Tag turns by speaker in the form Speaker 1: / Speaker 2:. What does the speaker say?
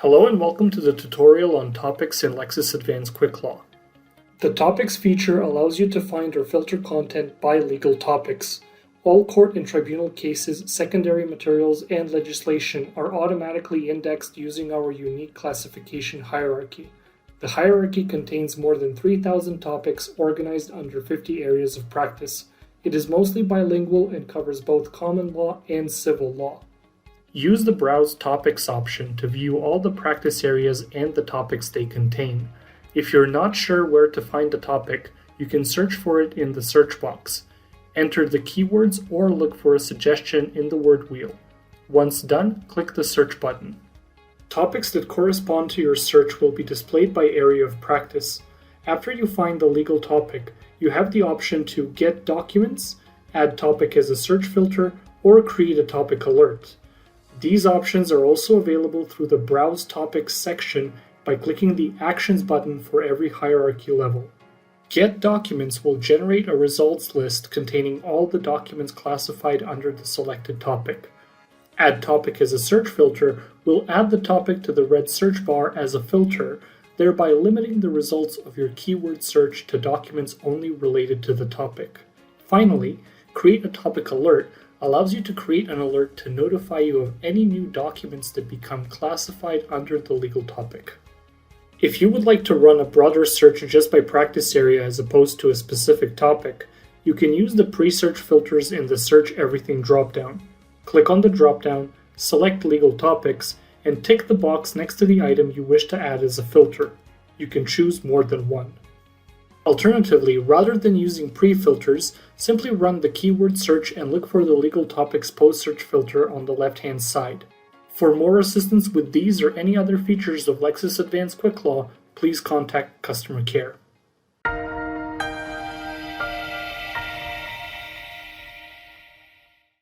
Speaker 1: Hello and welcome to the tutorial on topics in Lexis Advance Quicklaw. The Topics feature allows you to find or filter content by legal topics. All court and tribunal cases, secondary materials, and legislation are automatically indexed using our unique classification hierarchy. The hierarchy contains more than 3,000 topics organized under 50 areas of practice. It is mostly bilingual and covers both common law and civil law. Use the Browse Topics option to view all the practice areas and the topics they contain. If you're not sure where to find a topic, you can search for it in the search box. Enter the keywords or look for a suggestion in the word wheel. Once done, click the search button. Topics that correspond to your search will be displayed by area of practice. After you find the legal topic, you have the option to get documents, add topic as a search filter, or create a topic alert. These options are also available through the Browse Topics section by clicking the Actions button for every hierarchy level. Get Documents will generate a results list containing all the documents classified under the selected topic. Add Topic as a search filter will add the topic to the red search bar as a filter, thereby limiting the results of your keyword search to documents only related to the topic. Finally, Create a Topic Alert allows you to create an alert to notify you of any new documents that become classified under the legal topic. If you would like to run a broader search just by practice area as opposed to a specific topic, you can use the pre-search filters in the Search Everything dropdown. Click on the dropdown, select Legal Topics, and tick the box next to the item you wish to add as a filter. You can choose more than one. Alternatively, rather than using pre-filters, simply run the keyword search and look for the legal topics post-search filter on the left-hand side. For more assistance with these or any other features of Lexis Advance Quicklaw, please contact customer care.